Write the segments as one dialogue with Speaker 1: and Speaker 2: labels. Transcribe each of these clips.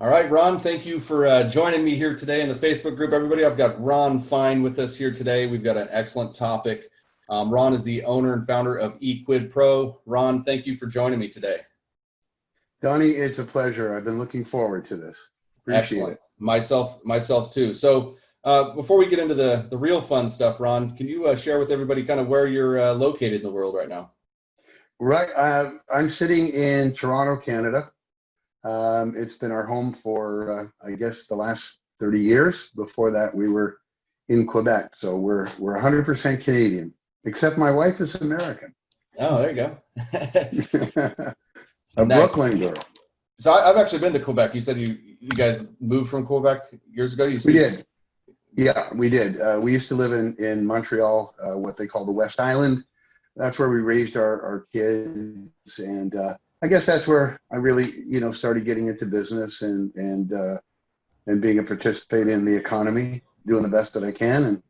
Speaker 1: All right, Ron, thank you for joining me here today in the Facebook group. Everybody, I've got Ron Fine with us here today. We've got an excellent topic. Ron is the owner and founder of eQuidPro. Ron, thank you for joining me today.
Speaker 2: Donnie, it's a pleasure. I've been looking forward to this. Appreciate
Speaker 1: Excellent.
Speaker 2: it.
Speaker 1: Myself too. So before we get into the real fun stuff, Ron, can you share with everybody kind of where you're located in the world right now?
Speaker 2: Right. I'm sitting in Toronto, Canada. It's been our home for, I guess, the last 30 years. Before that, we were in Quebec. So we're 100% Canadian, except my wife is American.
Speaker 1: Oh, there you go.
Speaker 2: A
Speaker 1: Nice.
Speaker 2: Brooklyn girl.
Speaker 1: So I've actually been to Quebec. You said you guys moved from Quebec years ago?
Speaker 2: We did. Yeah, we did. We used to live in Montreal, what they call the West Island. That's where we raised our kids. And I guess that's where I really, started getting into business and being a participant in the economy, doing the best that I can, and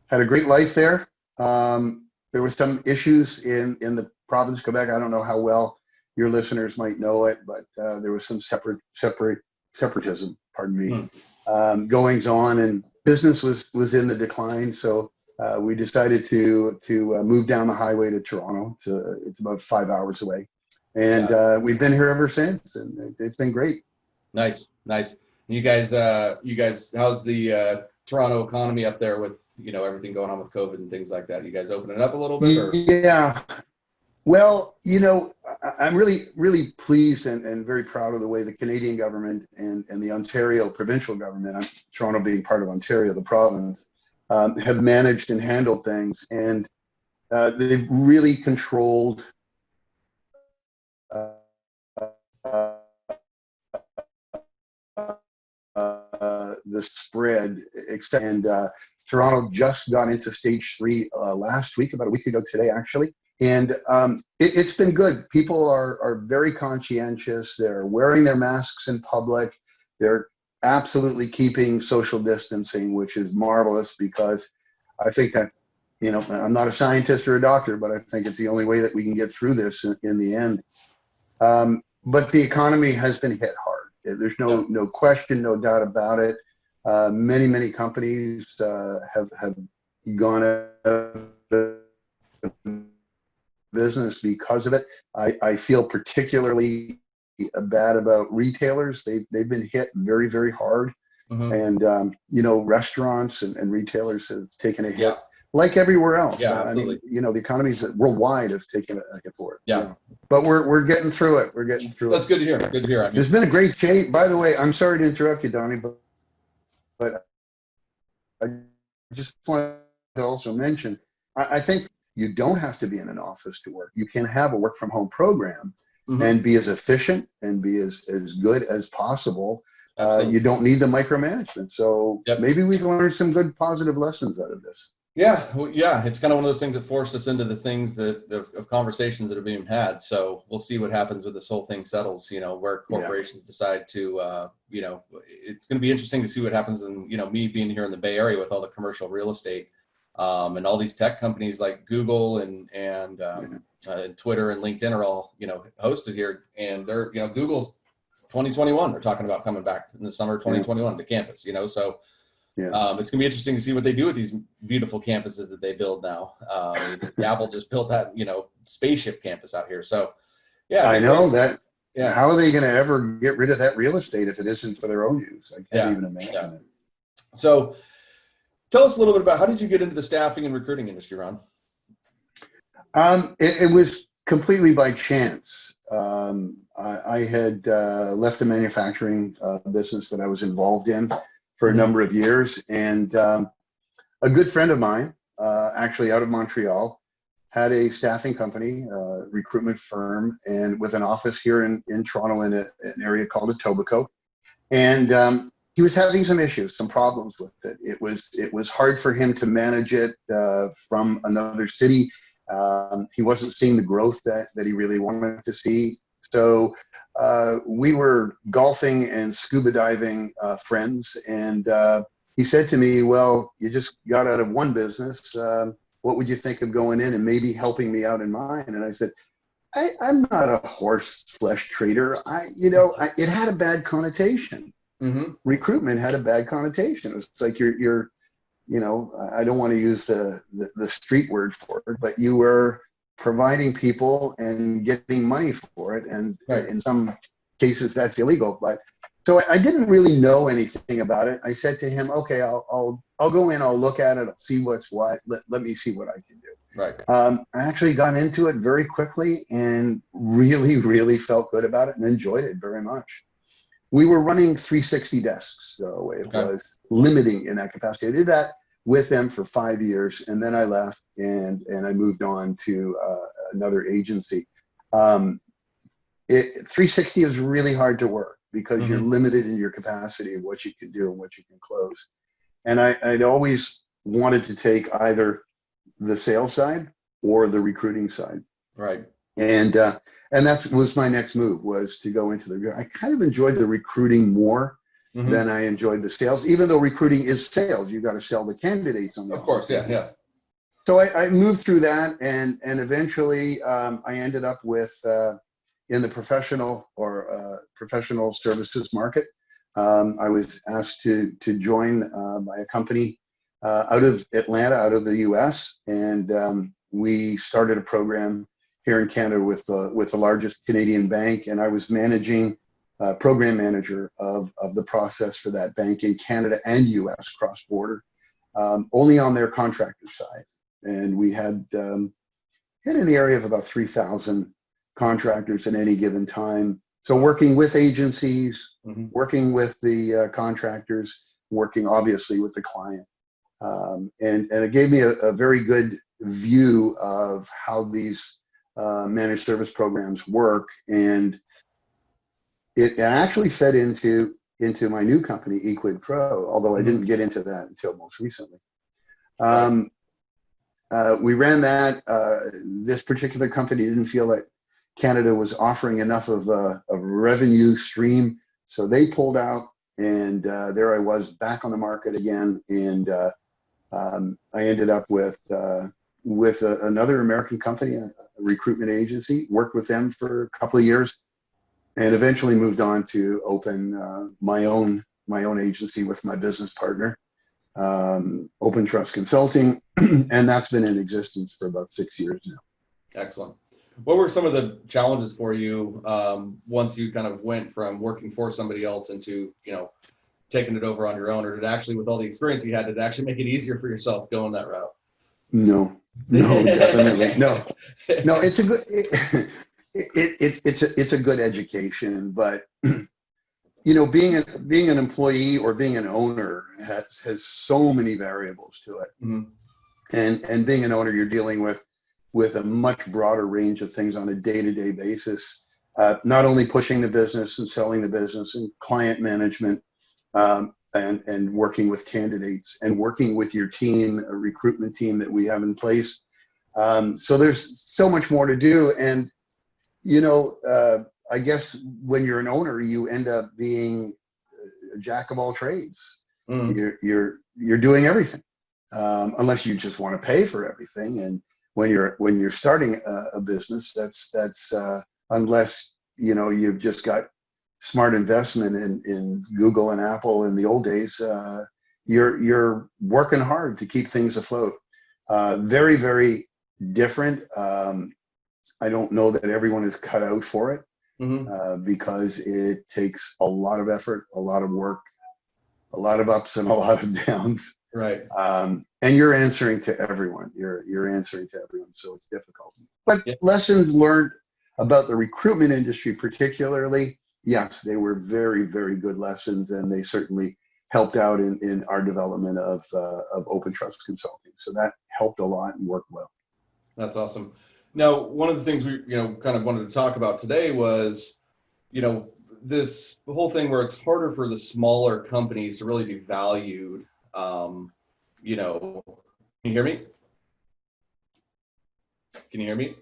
Speaker 2: had a great life there. There were some issues in the province of Quebec. I don't know how well your listeners might know it, but there was some separatism, pardon me, goings on, and business was in the decline. So we decided to move down the highway to Toronto. It's about 5 hours away, and we've been here ever since, and it's been great.
Speaker 1: Nice. You guys, how's the Toronto economy up there with everything going on with COVID and things like that? You guys open it up a little bit, or?
Speaker 2: Yeah. Well, I'm really, really pleased and very proud of the way the Canadian government and the Ontario provincial government, Toronto being part of Ontario, the province, have managed and handled things. And they've really controlled the spread, and Toronto just got into stage 3 last week, about a week ago today, actually. And it's been good. People are very conscientious. They're wearing their masks in public. They're absolutely keeping social distancing, which is marvelous, because I think that, I'm not a scientist or a doctor, but I think it's the only way that we can get through this in the end. But the economy has been hit hard. There's no question, no doubt about it. Many companies have gone out of business because of it. I feel particularly bad about retailers. They've been hit very, very hard. And restaurants and retailers have taken a hit, like everywhere else. I mean, the economies worldwide have taken a hit for it.
Speaker 1: Yeah.
Speaker 2: But we're getting through it.
Speaker 1: That's good to hear. Good to hear. I mean,
Speaker 2: there's been a great change. By the way, I'm sorry to interrupt you, Donnie, but I just want to also mention, I think you don't have to be in an office to work. You can have a work from home program and be as efficient and be as good as possible. You don't need the micromanagement. So maybe we've learned some good positive lessons out of this.
Speaker 1: Yeah. Well, yeah. It's kind of one of those things that forced us into the things of conversations that are being had. So we'll see what happens when this whole thing settles, where corporations decide to, it's going to be interesting to see what happens in, me being here in the Bay Area with all the commercial real estate. And all these tech companies like Google and Twitter and LinkedIn are all, hosted here, and they're, Google's 2021, they're talking about coming back in the summer of 2021 to campus, so it's gonna be interesting to see what they do with these beautiful campuses that they build now. Apple just built that, spaceship campus out here. So
Speaker 2: I know that. Yeah. How are they going to ever get rid of that real estate if it isn't for their own use? I can't even imagine it.
Speaker 1: So tell us a little bit about, how did you get into the staffing and recruiting industry, Ron?
Speaker 2: It was completely by chance. I had left a manufacturing business that I was involved in for a number of years, and a good friend of mine, actually out of Montreal, had a staffing company, recruitment firm, and with an office here in Toronto in an area called Etobicoke. And he was having some issues, some problems with it. It was hard for him to manage it from another city. He wasn't seeing the growth that he really wanted to see. So we were golfing and scuba diving friends, and he said to me, well, you just got out of one business. What would you think of going in and maybe helping me out in mine? And I said, I'm not a horse flesh trader. It had a bad connotation.
Speaker 1: Mm-hmm.
Speaker 2: Recruitment had a bad connotation. It was like I don't want to use the street word for it, but you were providing people and getting money for it. And
Speaker 1: Right.
Speaker 2: in some cases that's illegal. But so I didn't really know anything about it. I said to him, okay, I'll go in, I'll look at it, I'll see what's what. Let me see what I can do.
Speaker 1: Right.
Speaker 2: I actually got into it very quickly and really, really felt good about it and enjoyed it very much. We were running 360 desks, so it was limiting in that capacity. I did that with them for 5 years, and then I left and I moved on to another agency. 360 is really hard to work because you're limited in your capacity of what you can do and what you can close. And I'd always wanted to take either the sales side or the recruiting side.
Speaker 1: Right.
Speaker 2: And that was my next move, was to go into I kind of enjoyed the recruiting more than I enjoyed the sales, even though recruiting is sales. You've got to sell the candidates on the
Speaker 1: Of course. Yeah.
Speaker 2: So I moved through that, and eventually I ended up with in the professional services market. I was asked to join by a company out of Atlanta, out of the U.S., and we started a program here in Canada with the largest Canadian bank, and I was managing program manager of the process for that bank in Canada and U.S. cross-border, only on their contractor side. And we had in the area of about 3,000 contractors at any given time. So working with agencies, working with the contractors, working obviously with the client. And it gave me a very good view of how these managed service programs work. And it actually fed into my new company, eQuidPro, although I didn't get into that until most recently. We ran that. This particular company didn't feel like Canada was offering enough of a revenue stream, so they pulled out, and there I was back on the market again. And I ended up with another American company, a recruitment agency. Worked with them for a couple of years, and eventually moved on to open my own agency with my business partner, Open Trust Consulting, and that's been in existence for about 6 years now.
Speaker 1: Excellent. What were some of the challenges for you once you kind of went from working for somebody else into, taking it over on your own, or did actually, with all the experience you had, did it actually make it easier for yourself going that route?
Speaker 2: No, definitely no. It's a good it's a good education, but being an employee or being an owner has so many variables to it. And being an owner, you're dealing with a much broader range of things on a day-to-day basis, not only pushing the business and selling the business and client management, and working with candidates and working with your team, a recruitment team that we have in place. So there's so much more to do. And, I guess when you're an owner, you end up being a jack of all trades. You're doing everything, unless you just want to pay for everything. And when you're starting a business, that's unless you've just got smart investment in Google and Apple in the old days, you're working hard to keep things afloat. Very, very different. I don't know that everyone is cut out for it, because it takes a lot of effort, a lot of work, a lot of ups and a lot of downs.
Speaker 1: Right.
Speaker 2: And you're answering to everyone. You're answering to everyone, so it's difficult. But lessons learned about the recruitment industry particularly, yes, they were very, very good lessons, and they certainly helped out in our development of Open Trust Consulting. So that helped a lot and worked well.
Speaker 1: That's awesome. Now, one of the things we kind of wanted to talk about today was, this whole thing where it's harder for the smaller companies to really be valued. Can you hear me? Can you hear me?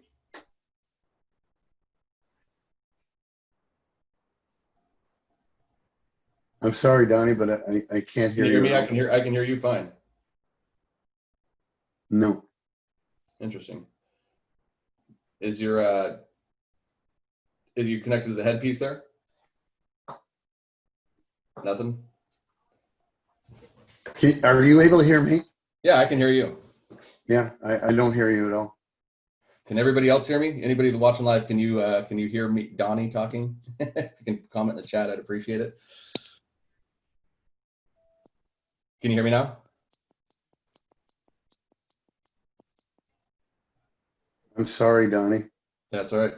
Speaker 2: I'm sorry, Donnie, but I can't hear you.
Speaker 1: Can you hear me? I can hear you fine.
Speaker 2: No.
Speaker 1: Interesting. Is your Are you connected to the headpiece there? Nothing?
Speaker 2: Are you able to hear me?
Speaker 1: Yeah, I can hear you.
Speaker 2: Yeah, I don't hear you at all.
Speaker 1: Can everybody else hear me? Anybody watching live, can you hear me, Donnie, talking? If you can comment in the chat, I'd appreciate it. Can you hear me now?
Speaker 2: I'm sorry, Donnie.
Speaker 1: That's all right.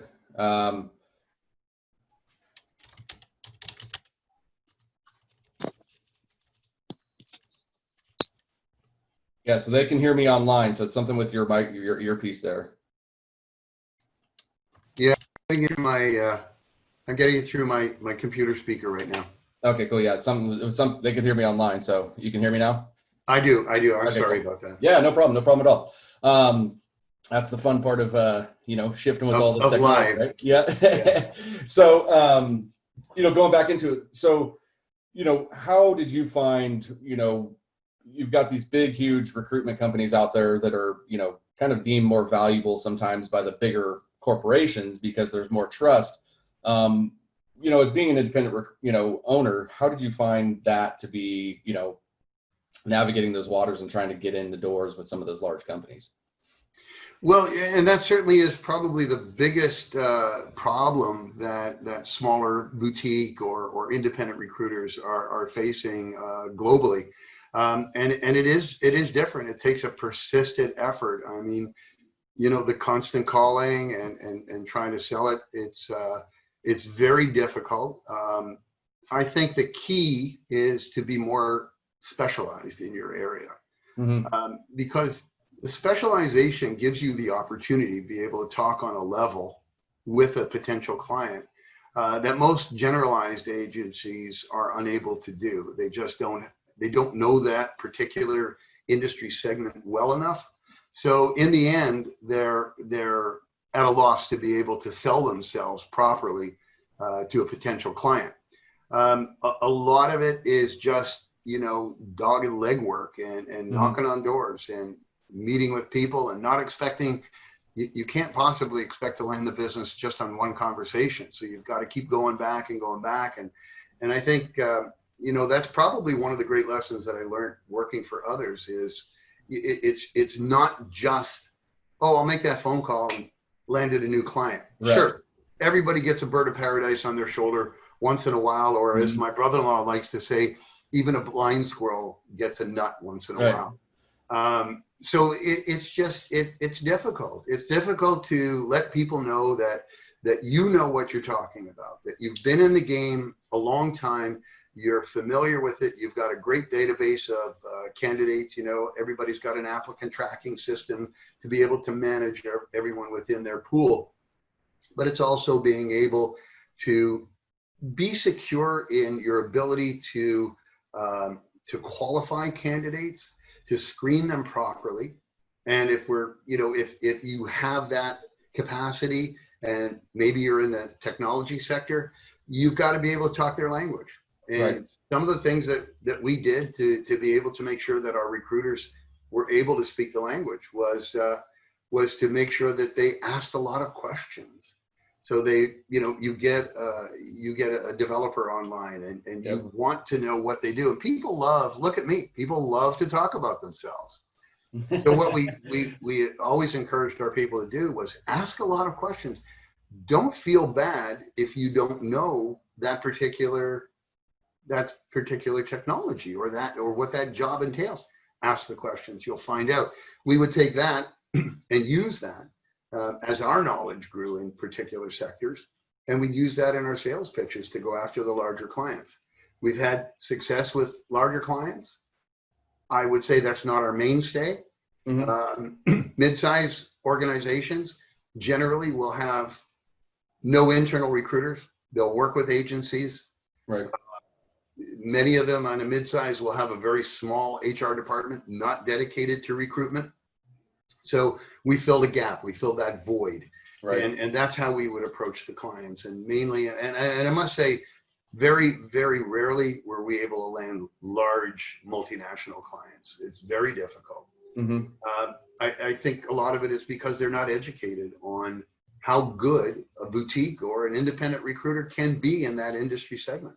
Speaker 1: Yeah, so they can hear me online. So it's something with your mic, your earpiece there.
Speaker 2: Yeah, I'm getting it through my computer speaker right now.
Speaker 1: Okay, cool. Yeah, they could hear me online. So you can hear me now?
Speaker 2: I do. I'm
Speaker 1: Okay,
Speaker 2: sorry
Speaker 1: cool.
Speaker 2: about that.
Speaker 1: Yeah, no problem at all. That's the fun part of shifting with all this technology,
Speaker 2: live.
Speaker 1: right? Yeah.
Speaker 2: Yeah.
Speaker 1: So going back into it. So, how did you find, you've got these big, huge recruitment companies out there that are, kind of deemed more valuable sometimes by the bigger corporations because there's more trust. As being an independent, owner, how did you find that to be, navigating those waters and trying to get in the doors with some of those large companies?
Speaker 2: Well, and that certainly is probably the biggest problem that smaller boutique or independent recruiters are facing globally, and it is different. It takes a persistent effort. I mean, the constant calling and trying to sell it. It's very difficult. I think the key is to be more specialized in your area, because the specialization gives you the opportunity to be able to talk on a level with a potential client that most generalized agencies are unable to do. They don't know that particular industry segment well enough. So in the end, they're at a loss to be able to sell themselves properly to a potential client. A lot of it is just dogged legwork and knocking on doors and meeting with people and not expecting. You can't possibly expect to land the business just on one conversation. So you've got to keep going back and going back. And I think that's probably one of the great lessons that I learned working for others is it's not just, oh, I'll make that phone call and landed a new client. Right. Sure, everybody gets a bird of paradise on their shoulder once in a while, or as my brother-in-law likes to say, even a blind squirrel gets a nut once in a while. So it's difficult. It's difficult to let people know that you know what you're talking about, that you've been in the game a long time, you're familiar with it, you've got a great database of candidates, everybody's got an applicant tracking system to be able to manage everyone within their pool. But it's also being able to be secure in your ability to qualify candidates, to screen them properly. And if if you have that capacity and maybe you're in the technology sector, you've got to be able to talk their language. And some of the things that we did to be able to make sure that our recruiters were able to speak the language was to make sure that they asked a lot of questions. So you get a developer online and you want to know what they do. And people look at me, people love to talk about themselves. So what we always encouraged our people to do was ask a lot of questions. Don't feel bad if you don't know that particular technology or what that job entails. Ask the questions, you'll find out. We would take that and use that as our knowledge grew in particular sectors, and we'd use that in our sales pitches to go after the larger clients. We've had success with larger clients. I would say that's not our mainstay. Mid-size organizations generally will have no internal recruiters. They'll work with agencies. Right. Many of them on a mid-size will have a very small HR department, not dedicated to recruitment. So we filled a gap, we filled that void. Right. And that's how we would approach the clients. And mainly, and I must say, very, very rarely were we able to land large multinational clients. It's very difficult. I think a lot of it is because they're not educated on how good a boutique or an independent recruiter can be in that industry segment.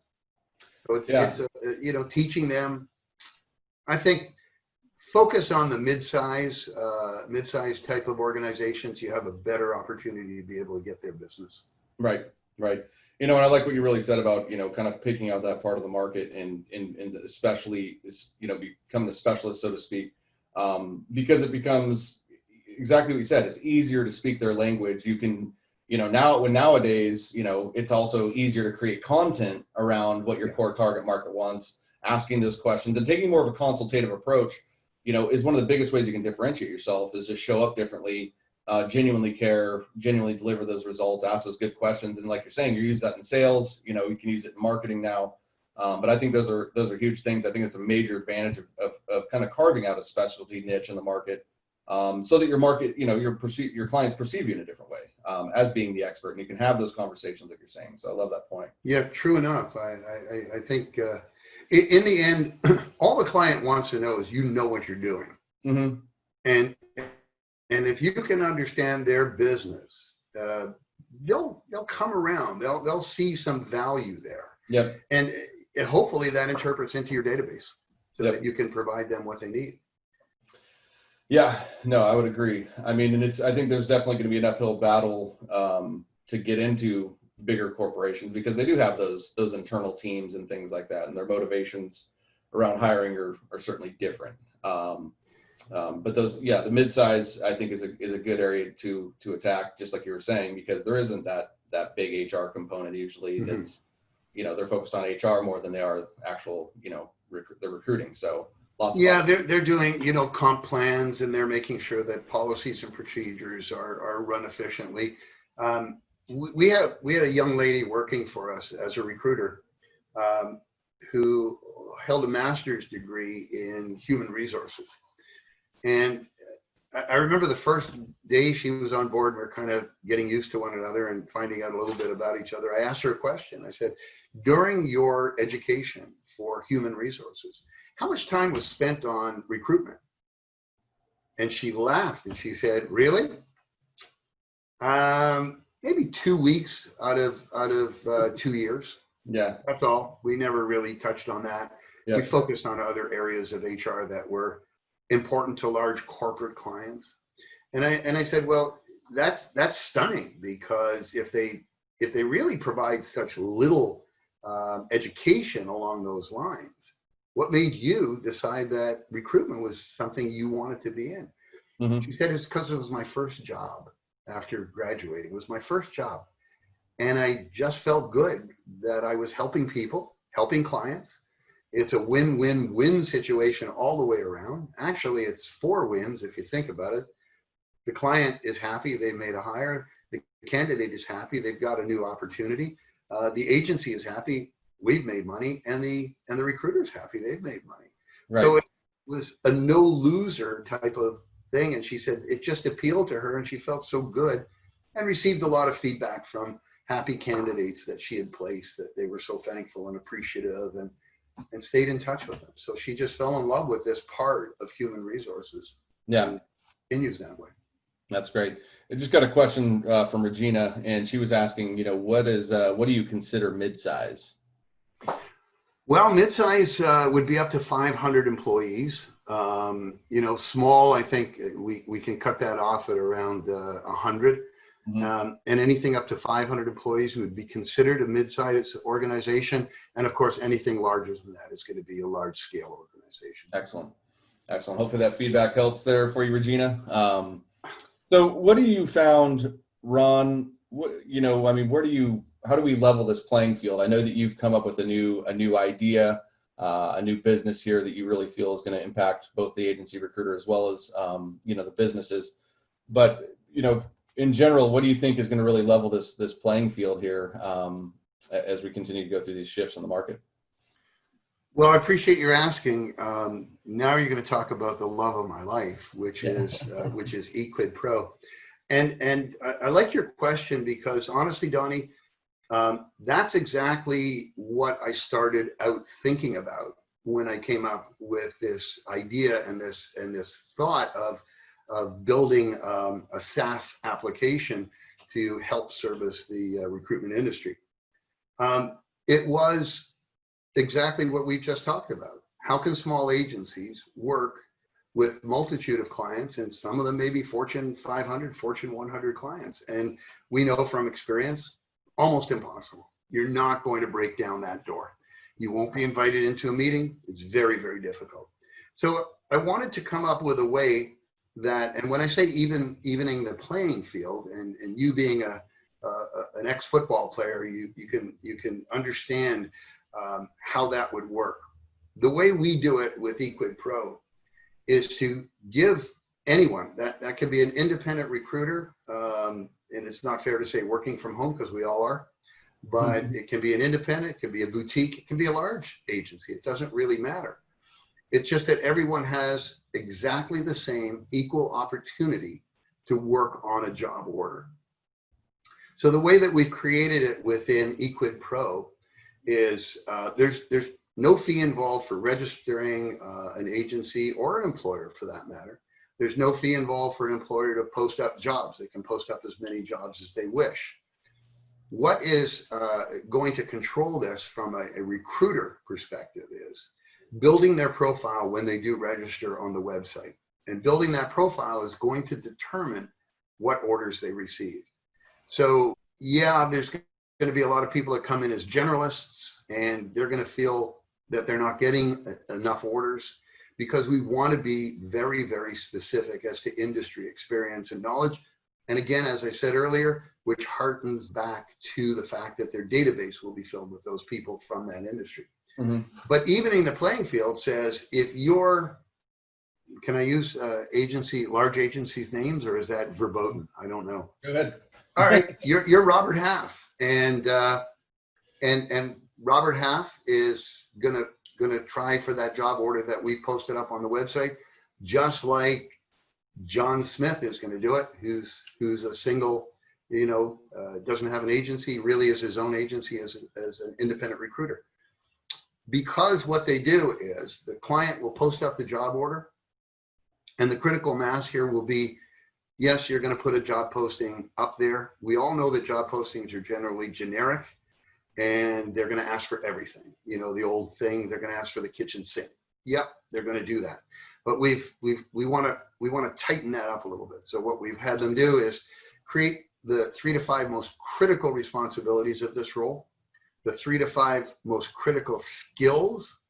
Speaker 2: So it's teaching them, I think, focus on the mid-size type of organizations. You have a better opportunity to be able to get their business.
Speaker 1: Right. And I like what you really said about, kind of picking out that part of the market and especially, becoming a specialist, so to speak, because it becomes exactly what you said. It's easier to speak their language. You can, nowadays, it's also easier to create content around what your core target market wants, asking those questions and taking more of a consultative approach, is one of the biggest ways you can differentiate yourself, is just show up differently, genuinely care, genuinely deliver those results, ask those good questions. And like you're saying, you use that in sales, you can use it in marketing now. But I think those are huge things. I think it's a major advantage of kind of carving out a specialty niche in the market, so that your market, your clients perceive you in a different way, as being the expert, and you can have those conversations like you're saying. So I love that point.
Speaker 2: Yeah, true enough. I think in the end, all the client wants to know is what you're doing.
Speaker 1: Mm-hmm.
Speaker 2: And if you can understand their business, they'll come around. They'll see some value there.
Speaker 1: Yep.
Speaker 2: And hopefully that interprets into your database, so that you can provide them what they need.
Speaker 1: Yeah, no, I would agree. I mean, and I think there's definitely going to be an uphill battle to get into bigger corporations, because they do have those internal teams and things like that, and their motivations around hiring are certainly different. But the mid-size, I think, is a good area to attack, just like you were saying, because there isn't that big HR component usually. Mm-hmm. That's, they're focused on HR more than they are actual, the recruiting. So
Speaker 2: they're doing, comp plans, and they're making sure that policies and procedures are run efficiently. We had a young lady working for us as a recruiter, who held a master's degree in human resources. And I remember the first day she was on board, we were kind of getting used to one another and finding out a little bit about each other. I asked her a question. I said, during your education for human resources, how much time was spent on recruitment? And she laughed and she said, really? Maybe 2 weeks out of 2 years.
Speaker 1: Yeah.
Speaker 2: That's all. We never really touched on that. Yep. We focused on other areas of HR that were important to large corporate clients. And I said, well, that's stunning, because if they really provide such little education along those lines, what made you decide that recruitment was something you wanted to be in? Mm-hmm. She said, it's because it was my first job after graduating. It was my first job. And I just felt good that I was helping people, helping clients. It's a win-win-win situation all the way around. Actually, it's 4 wins if you think about it. The client is happy, they've made a hire. The candidate is happy, they've got a new opportunity. The agency is happy, we've made money, and the recruiter's happy, they've made money. Right. So it was a no-loser type of thing. And she said it just appealed to her, and she felt so good, and received a lot of feedback from happy candidates that she had placed, that they were so thankful and appreciative, and stayed in touch with them. So she just fell in love with this part of human resources.
Speaker 1: Yeah.
Speaker 2: And continues that way.
Speaker 1: That's great. I just got a question from Regina, and she was asking, what do you consider mid-size?
Speaker 2: Well, mid-size would be up to 500 employees. Small, I think we can cut that off at around 100. Mm-hmm. And anything up to 500 employees would be considered a mid-sized organization. And of course, anything larger than that is going to be a large-scale organization.
Speaker 1: Excellent. Hopefully that feedback helps there for you, Regina. So what do you found, Ron? How do we level this playing field? I know that you've come up with a new idea, a new business here that you really feel is going to impact both the agency recruiter as well as, the businesses. But, in general, what do you think is going to really level this playing field here as we continue to go through these shifts in the market?
Speaker 2: Well, I appreciate your asking. Now you're going to talk about the love of my life, which is eQuidPro. And I like your question, because honestly, Donnie, that's exactly what I started out thinking about when I came up with this idea and this thought of building a SaaS application to help service the recruitment industry. It was exactly what we just talked about. How can small agencies work with multitude of clients, and some of them may be Fortune 500, Fortune 100 clients? And we know from experience, almost impossible. You're not going to break down that door. You won't be invited into a meeting. It's very, very difficult. So I wanted to come up with a way that, and when I say evening the playing field, and you being an ex-football player, you can understand how that would work. The way we do it with eQuidPro is to give anyone, that could be an independent recruiter, and it's not fair to say working from home because we all are, but it can be an independent, it can be a boutique, it can be a large agency. It doesn't really matter. It's just that everyone has exactly the same equal opportunity to work on a job order. So the way that we've created it within eQuidPro is there's no fee involved for registering an agency or an employer for that matter. There's no fee involved for an employer to post up jobs. They can post up as many jobs as they wish. What is going to control this from a recruiter perspective is building their profile when they do register on the website. And building that profile is going to determine what orders they receive. So yeah, there's going to be a lot of people that come in as generalists, and they're going to feel that they're not getting enough orders, because we want to be very, very specific as to industry experience and knowledge. And again, as I said earlier, which harkens back to the fact that their database will be filled with those people from that industry. But evening the playing field says, if you're, can I use large agencies' names, or is that verboten? I don't know.
Speaker 1: Go ahead.
Speaker 2: All right, you're Robert Half, and Robert Half is gonna try for that job order that we posted up on the website, just like John Smith is going to do it, who's a single, doesn't have an agency, really is his own agency as an independent recruiter. Because what they do is the client will post up the job order, and the critical mass here will be, yes, you're going to put a job posting up there. We all know that job postings are generally generic, and they're going to ask for everything. The old thing, they're going to ask for the kitchen sink. Yep, they're going to do that. But we want to tighten that up a little bit. So what we've had them do is create the 3 to 5 most critical responsibilities of this role, the 3 to 5 most critical skills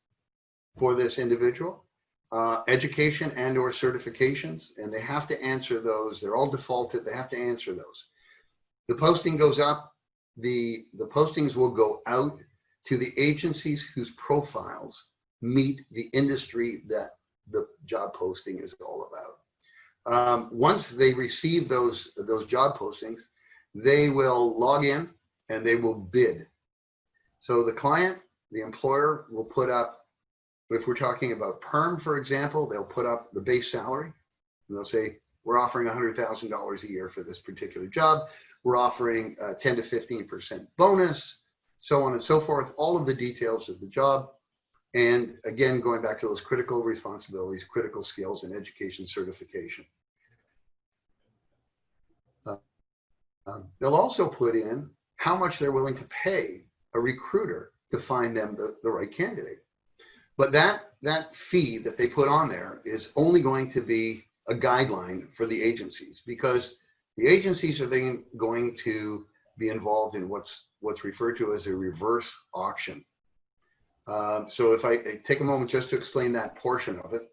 Speaker 2: for this individual, education and or certifications, and they have to answer those. They're all defaulted. They have to answer those. The posting goes up. The postings will go out to the agencies whose profiles meet the industry that the job posting is all about. Once they receive those job postings, they will log in and they will bid. So the client, the employer, will put up, if we're talking about perm, for example, they'll put up the base salary, and they'll say, we're offering $100,000 a year for this particular job. We're offering 10 to 15% bonus, so on and so forth, all of the details of the job. And again, going back to those critical responsibilities, critical skills, and education certification. They'll also put in how much they're willing to pay a recruiter to find them the right candidate. But that fee that they put on there is only going to be a guideline for the agencies, because the agencies are then going to be involved in what's referred to as a reverse auction. So if I take a moment just to explain that portion of it,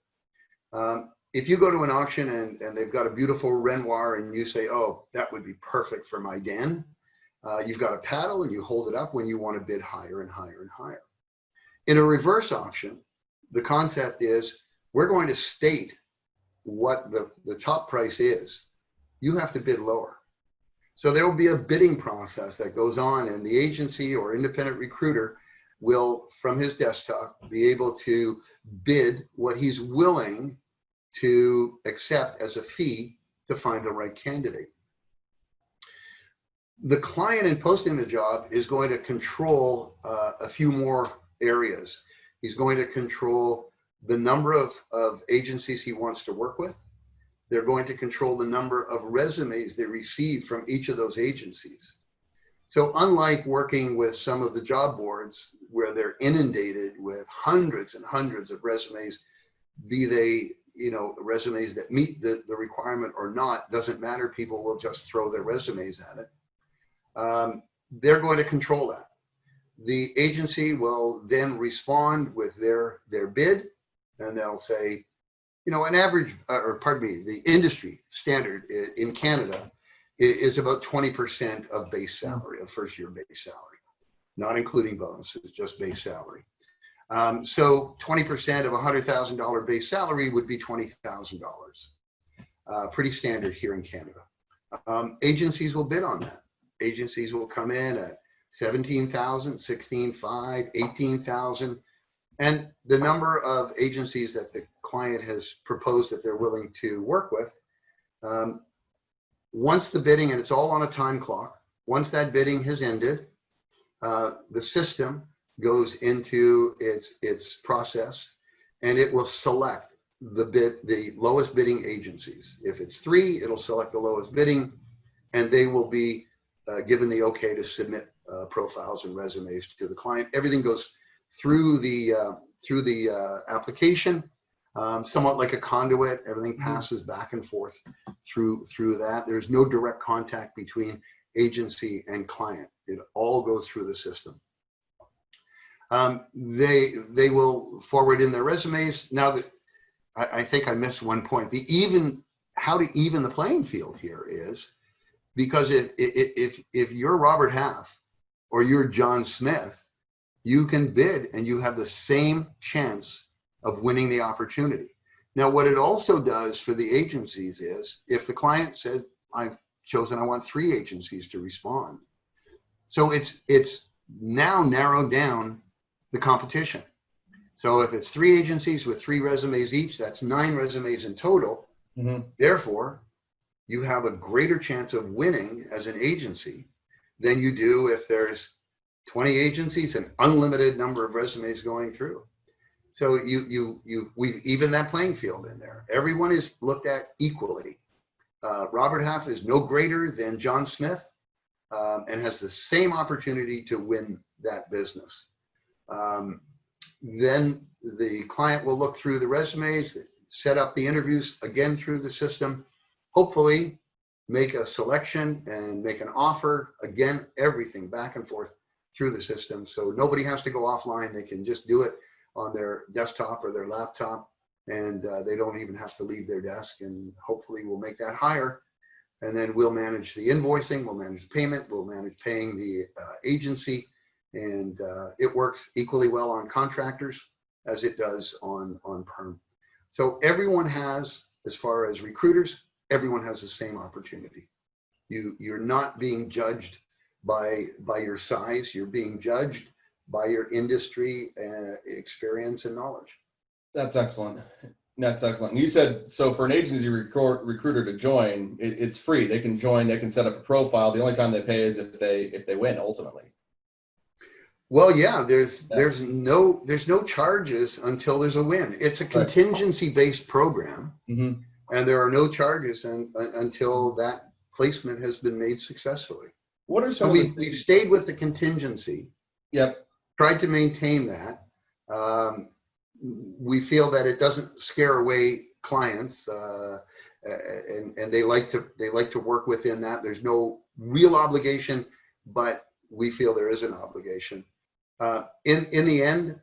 Speaker 2: if you go to an auction and they've got a beautiful Renoir and you say, oh, that would be perfect for my den, you've got a paddle and you hold it up when you want to bid higher and higher and higher. In a reverse auction, the concept is we're going to state what the top price is. You have to bid lower. So there will be a bidding process that goes on, and the agency or independent recruiter will, from his desktop, be able to bid what he's willing to accept as a fee to find the right candidate. The client in posting the job is going to control a few more areas. He's going to control the number of agencies he wants to work with. they're going to control the number of resumes they receive from each of those agencies. So unlike working with some of the job boards where they're inundated with hundreds and hundreds of resumes, be they, you know, resumes that meet the requirement or not, doesn't matter. People will just throw their resumes at it. They're going to control that. The agency will then respond with their bid, and they'll say, you know, an average, or pardon me, the industry standard in Canada is about 20% of base salary, of first year base salary, not including bonuses, just base salary. So 20% of $100,000 base salary would be $20,000. Pretty standard here in Canada. Agencies will bid on that. Agencies will come in at 17,000, 16,500, 18,000. And the number of agencies that the client has proposed that they're willing to work with, once the bidding, and it's all on a time clock, once that bidding has ended, the system goes into its process, and it will select the lowest bidding agencies. If it's 3, it'll select the lowest bidding, and they will be given the okay to submit profiles and resumes to the client. Everything goes through the application, somewhat like a conduit. Everything passes back and forth through that. There's no direct contact between agency and client. It all goes through the system. They will forward in their resumes. Now, that I think I missed one point. How to even the playing field here is, because if you're Robert Half or you're John Smith, you can bid and you have the same chance of winning the opportunity. Now, what it also does for the agencies is, if the client said, I've chosen, I want 3 agencies to respond. So it's now narrowed down the competition. So if it's 3 agencies with 3 resumes each, that's 9 resumes in total. Therefore, you have a greater chance of winning as an agency than you do if there's 20 agencies and unlimited number of resumes going through. So we've evened that playing field in there. Everyone is looked at equally. Robert Half is no greater than John Smith, and has the same opportunity to win that business. Then the client will look through the resumes, set up the interviews again through the system, hopefully make a selection and make an offer. Again, everything back and forth through the system. So nobody has to go offline. They can just do it on their desktop or their laptop, and they don't even have to leave their desk. And hopefully we'll make that higher. And then we'll manage the invoicing, we'll manage the payment, we'll manage paying the agency. And it works equally well on contractors as it does on perm. So everyone has, as far as recruiters, everyone has the same opportunity. You're not being judged by your size. You're being judged by your industry experience and knowledge.
Speaker 1: That's excellent. That's excellent. And you said, so for an agency recruiter to join, it's free. They can join, they can set up a profile. The only time they pay is if they win ultimately.
Speaker 2: Well, yeah, there's no charges until there's a win. It's a contingency-based program, and there are no charges until that placement has been made successfully.
Speaker 1: What are some?
Speaker 2: So we've stayed with the contingency. Yep. Tried to maintain that. We feel that it doesn't scare away clients, and they like to work within that. There's no real obligation, but we feel there is an obligation. In the end,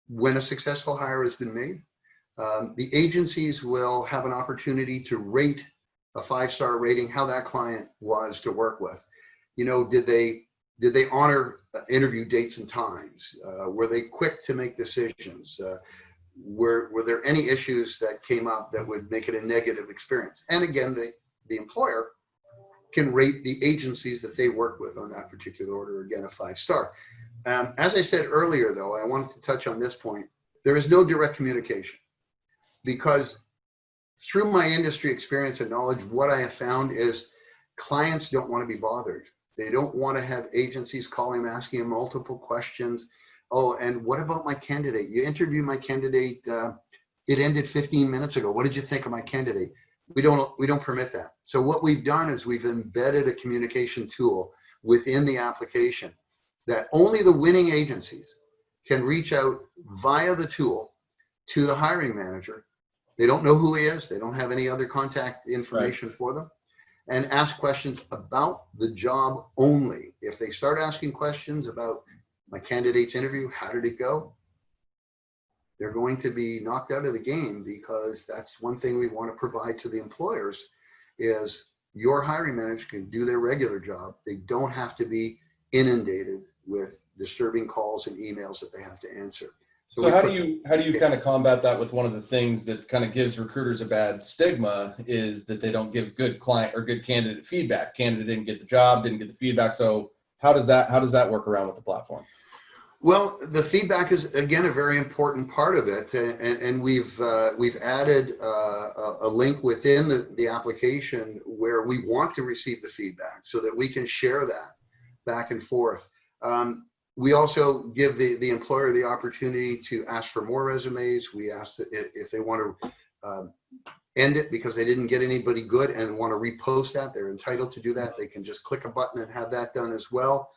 Speaker 2: when a successful hire has been made, the agencies will have an opportunity to rate a 5-star rating, how that client was to work with. You know, did they honor interview dates and times? Were they quick to make decisions? Were there any issues that came up that would make it a negative experience? And again, the employer can rate the agencies that they work with on that particular order, again, a 5-star. As I said earlier, though, I wanted to touch on this point. There is no direct communication, because through my industry experience and knowledge, what I have found is clients don't want to be bothered. They don't want to have agencies calling them, asking them multiple questions. Oh, and what about my candidate? You interviewed my candidate. It ended 15 minutes ago. What did you think of my candidate? We don't permit that. So what we've done is we've embedded a communication tool within the application that only the winning agencies can reach out via the tool to the hiring manager. They don't know who he is. They don't have any other contact information for them, and ask questions about the job only. If they start asking questions about my candidate's interview, how did it go? They're going to be knocked out of the game, because that's one thing we want to provide to the employers is your hiring manager can do their regular job. They don't have to be inundated with disturbing calls and emails that they have to answer.
Speaker 1: So how do you kind of combat that with one of the things that kind of gives recruiters a bad stigma is that they don't give good client or good candidate feedback. Candidate didn't get the job, didn't get the feedback. So how does that work around with the platform?
Speaker 2: Well, the feedback is, again, a very important part of it, and we've added a link within the application where we want to receive the feedback so that we can share that back and forth. We also give the employer the opportunity to ask for more resumes. We ask that if they want to end it because they didn't get anybody good and want to repost that, they're entitled to do that. They can just click a button and have that done as well.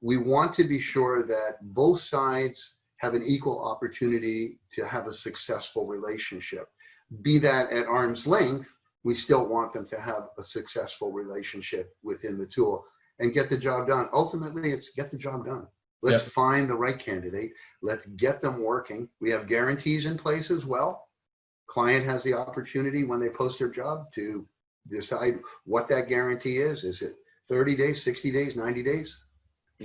Speaker 2: We want to be sure that both sides have an equal opportunity to have a successful relationship. Be that at arm's length, we still want them to have a successful relationship within the tool and get the job done. Ultimately, it's get the job done. Let's find the right candidate. Let's get them working. We have guarantees in place as well. Client has the opportunity when they post their job to decide what that guarantee is. Is it 30 days, 60 days, 90 days?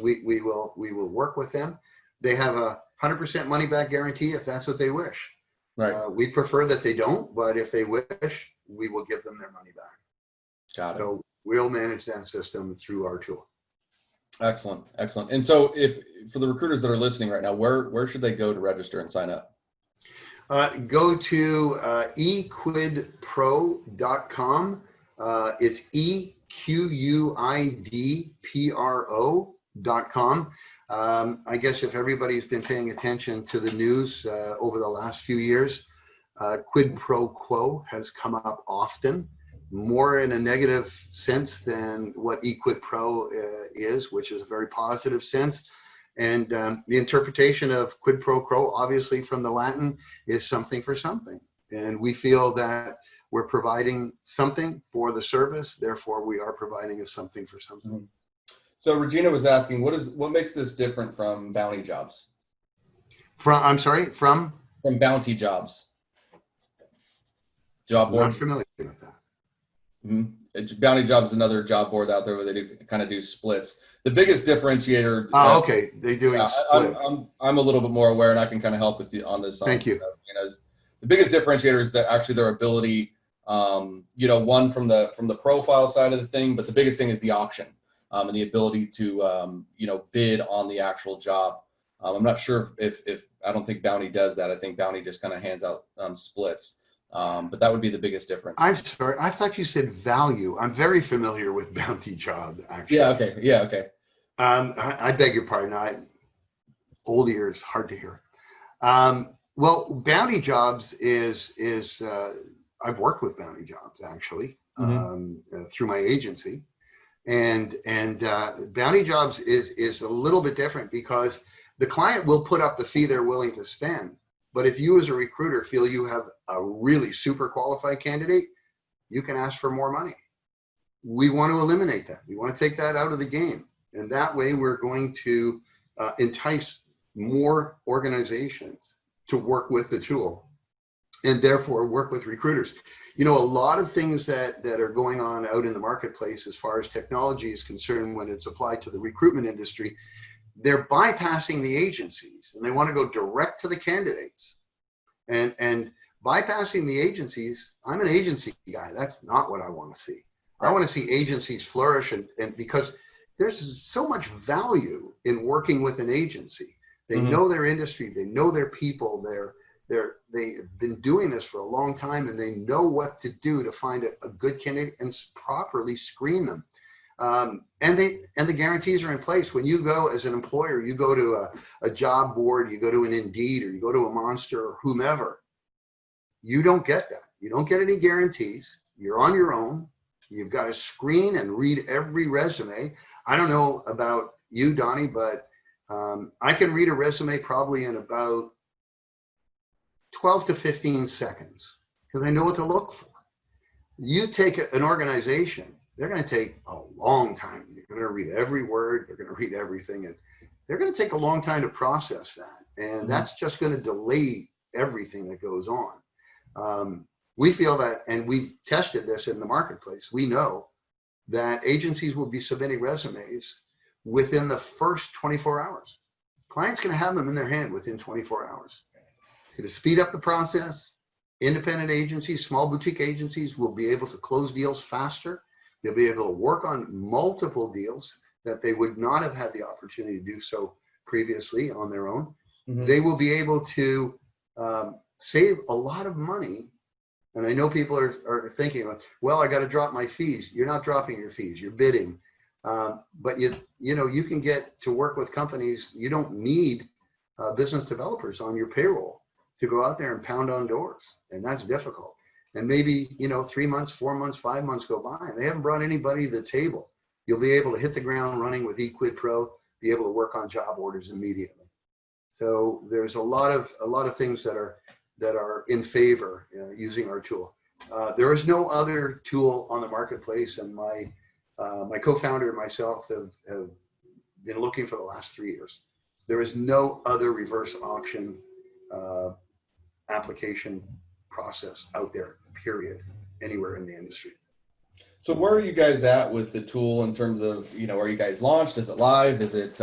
Speaker 2: We will work with them. They have a 100% money back guarantee if that's what they wish.
Speaker 1: Right.
Speaker 2: We prefer that they don't, but if they wish, we will give them their money back.
Speaker 1: Got it.
Speaker 2: So we'll manage that system through our tool.
Speaker 1: Excellent. Excellent. And so if for the recruiters that are listening right now, where should they go to register and sign up?
Speaker 2: Go to eQuidPro.com. It's eQuidPro.com. I guess if everybody's been paying attention to the news over the last few years, quid pro quo has come up often, more in a negative sense than what eQuidPro is, which is a very positive sense. And the interpretation of quid pro quo, obviously from the Latin, is something for something. And we feel that we're providing something for the service, therefore we are providing a something for something.
Speaker 1: Mm-hmm. So Regina was asking, what makes this different from bounty jobs?
Speaker 2: From
Speaker 1: bounty jobs. Job board.
Speaker 2: I'm not familiar with that.
Speaker 1: Mm-hmm. Bounty Jobs is another job board out there where they kind of do splits. The biggest differentiator.
Speaker 2: Oh, okay. They do.
Speaker 1: I'm a little bit more aware, and I can kind of help with you on this.
Speaker 2: Thank you.
Speaker 1: The biggest differentiator is that actually their ability, one from the profile side of the thing, but the biggest thing is the option and the ability to bid on the actual job. I'm not sure if I don't think Bounty does that. I think Bounty just kind of hands out splits. But that would be the biggest difference.
Speaker 2: I'm sorry. I thought you said value. I'm very familiar with Bounty Job, actually.
Speaker 1: Yeah, okay.
Speaker 2: I beg your pardon. Old ears, hard to hear. Well, Bounty Jobs is I've worked with Bounty Jobs, actually, through my agency. And Bounty Jobs is a little bit different because the client will put up the fee they're willing to spend. But if you as a recruiter feel you have a really super qualified candidate, you can ask for more money. We want to eliminate that. We want to take that out of the game. And that way we're going to entice more organizations to work with the tool and therefore work with recruiters. A lot of things that are going on out in the marketplace as far as technology is concerned when it's applied to the recruitment industry, they're bypassing the agencies and they want to go direct to the candidates. And bypassing the agencies, I'm an agency guy. That's not what I want to see. I want to see agencies flourish and because there's so much value in working with an agency. They know their industry, they know their people, they've been doing this for a long time and they know what to do to find a good candidate and properly screen them. And the guarantees are in place. When you go as an employer, you go to a job board, you go to an Indeed, or you go to a Monster or whomever, you don't get that. You don't get any guarantees. You're on your own. You've got to screen and read every resume. I don't know about you, Donnie, but I can read a resume probably in about 12 to 15 seconds because I know what to look for. You take an organization, they're going to take a long time. You're going to read every word. They're going to read everything. And they're going to take a long time to process that. And that's just going to delay everything that goes on. We feel that, and we've tested this in the marketplace, we know that agencies will be submitting resumes within the first 24 hours. Clients going to have them in their hand within 24 hours. It's going to speed up the process. Independent agencies, small boutique agencies will be able to close deals faster. They'll be able to work on multiple deals that they would not have had the opportunity to do so previously on their own. They will be able to save a lot of money. And I know people are thinking, well, I got to drop my fees. You're not dropping your fees, you're bidding. But you can get to work with companies. You don't need business developers on your payroll to go out there and pound on doors. And that's difficult. And maybe, 3 months, 4 months, 5 months go by and they haven't brought anybody to the table. You'll be able to hit the ground running with eQuidPro, be able to work on job orders immediately. So there's a lot of things that are in favor using our tool. There is no other tool on the marketplace, and my co-founder and myself have been looking for the last 3 years. There is no other reverse auction application process out there, period, anywhere in the industry.
Speaker 1: So where are you guys at with the tool in terms of, are you guys launched? Is it live? Is it,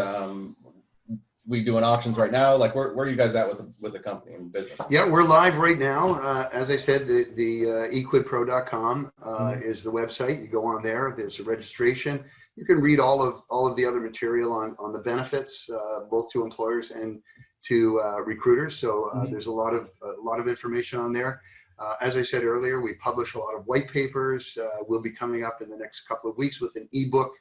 Speaker 1: we doing auctions right now? Like where are you guys at with the company and business?
Speaker 2: Yeah, we're live right now. As I said, the eQuidPro.com is the website. You go on there, there's a registration. You can read all of the other material on the benefits, both to employers and to recruiters. So there's a lot of information on there. As I said earlier, we publish a lot of white papers. We'll be coming up in the next couple of weeks with an ebook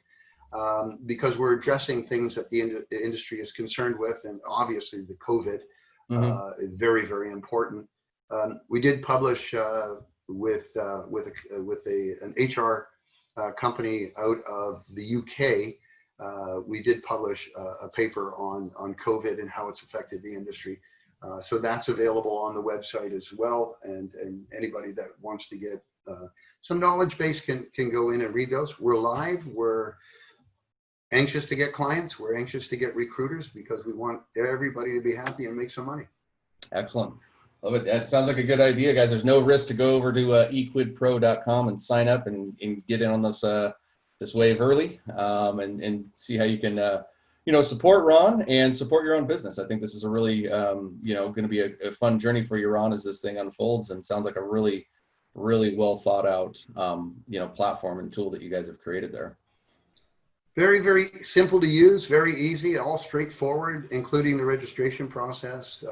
Speaker 2: because we're addressing things that the industry is concerned with, and obviously the COVID is very, very important. We did publish with an HR company out of the UK. We did publish a paper on COVID and how it's affected the industry. So that's available on the website as well. And anybody that wants to get some knowledge base can go in and read those. We're live. We're anxious to get clients. We're anxious to get recruiters because we want everybody to be happy and make some money.
Speaker 1: Excellent. Love it. That sounds like a good idea, guys. There's no risk to go over to eQuidPro.com and sign up and get in on this wave early and see how you can support Ron and support your own business. I think this is a really, going to be a fun journey for you, Ron, as this thing unfolds, and sounds like a really, really well thought out, platform and tool that you guys have created there.
Speaker 2: Very, very simple to use, very easy, all straightforward, including the registration process.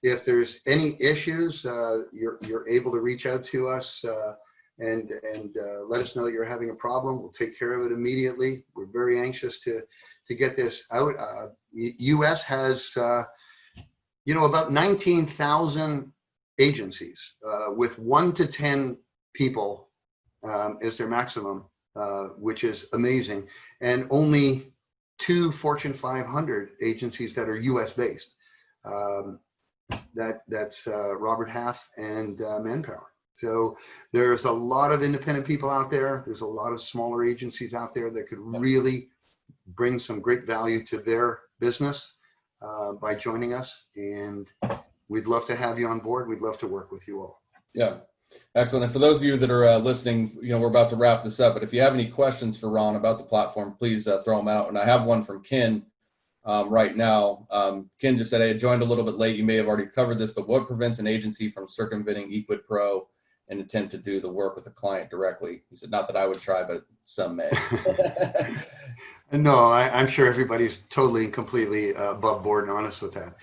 Speaker 2: If there's any issues, you're able to reach out to us and let us know that you're having a problem. We'll take care of it immediately. We're very anxious to get this out. US has, about 19,000 agencies with 1 to 10 people is their maximum, which is amazing. And only 2 Fortune 500 agencies that are US based. That's Robert Half and Manpower. So there's a lot of independent people out there. There's a lot of smaller agencies out there that could really bring some great value to their business by joining us. And we'd love to have you on board. We'd love to work with you all.
Speaker 1: Yeah, excellent. And for those of you that are listening, we're about to wrap this up, but if you have any questions for Ron about the platform, please throw them out. And I have one from Ken right now. Ken just said, I joined a little bit late. You may have already covered this, but what prevents an agency from circumventing eQuidPro and attempt to do the work with a client directly? He said, not that I would try, but some may.
Speaker 2: No, I'm sure everybody's totally and completely above board and honest with that.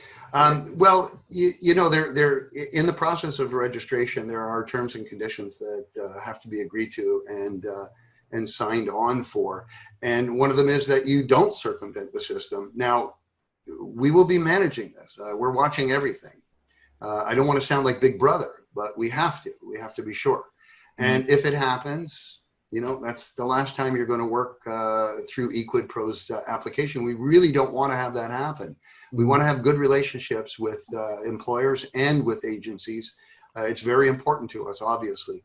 Speaker 2: Well, they're in the process of registration. There are terms and conditions that have to be agreed to and signed on for. And one of them is that you don't circumvent the system. Now, we will be managing this. We're watching everything. I don't want to sound like Big Brother, but we have to be sure. And if it happens, you know, that's the last time you're going to work through eQuidPro's application. We really don't want to have that happen. We want to have good relationships with employers and with agencies. It's very important to us, obviously.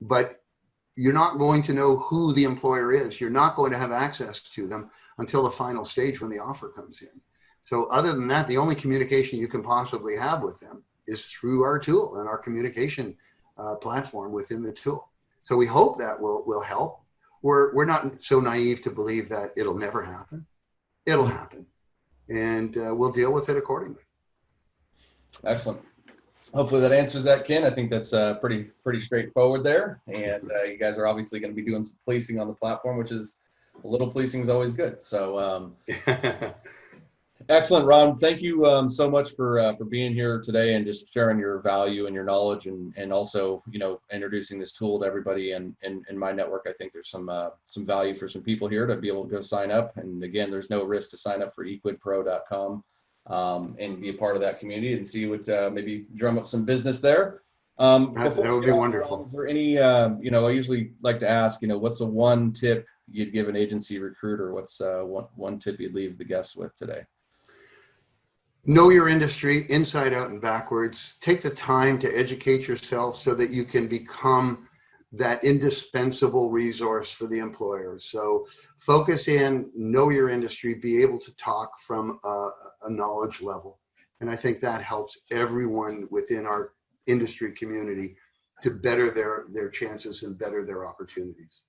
Speaker 2: But you're not going to know who the employer is. You're not going to have access to them until the final stage when the offer comes in. So other than that, the only communication you can possibly have with them is through our tool and our communication platform within the tool. So we hope that will help. We're not so naive to believe that it'll never happen. It'll happen, and we'll deal with it accordingly.
Speaker 1: Excellent. Hopefully that answers that, Ken. I think that's pretty straightforward there. And you guys are obviously going to be doing some policing on the platform, which is a little policing is always good. So excellent, Ron. Thank you so much for being here today and just sharing your value and your knowledge, and also, you know, introducing this tool to everybody in my network. I think there's some value for some people here to be able to go sign up. And again, there's no risk to sign up for eQuidPro.com. And be a part of that community and see what maybe drum up some business there.
Speaker 2: That would be wonderful.
Speaker 1: Is there any, you know, I usually like to ask, you know, what's the one tip you'd give an agency recruiter? What's one tip you'd leave the guests with today?
Speaker 2: Know your industry inside out and backwards. Take the time to educate yourself so that you can become that indispensable resource for the employer. So focus in, know your industry, be able to talk from a knowledge level. And I think that helps everyone within our industry community to better their chances and better their opportunities.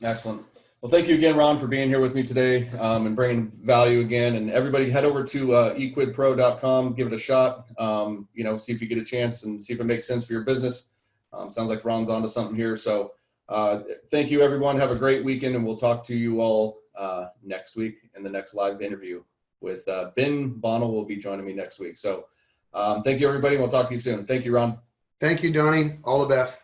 Speaker 2: Excellent.
Speaker 1: Well, thank you again, Ron, for being here with me today and bringing value again. And everybody head over to eQuidPro.com, give it a shot, you know, see if you get a chance and see if it makes sense for your business. Sounds like Ron's onto something here. So thank you, everyone. Have a great weekend, and we'll talk to you all next week in the next live interview with Ben Bonnell will be joining me next week. So thank you, everybody. We'll talk to you soon. Thank you, Ron.
Speaker 2: Thank you, Donnie. All the best.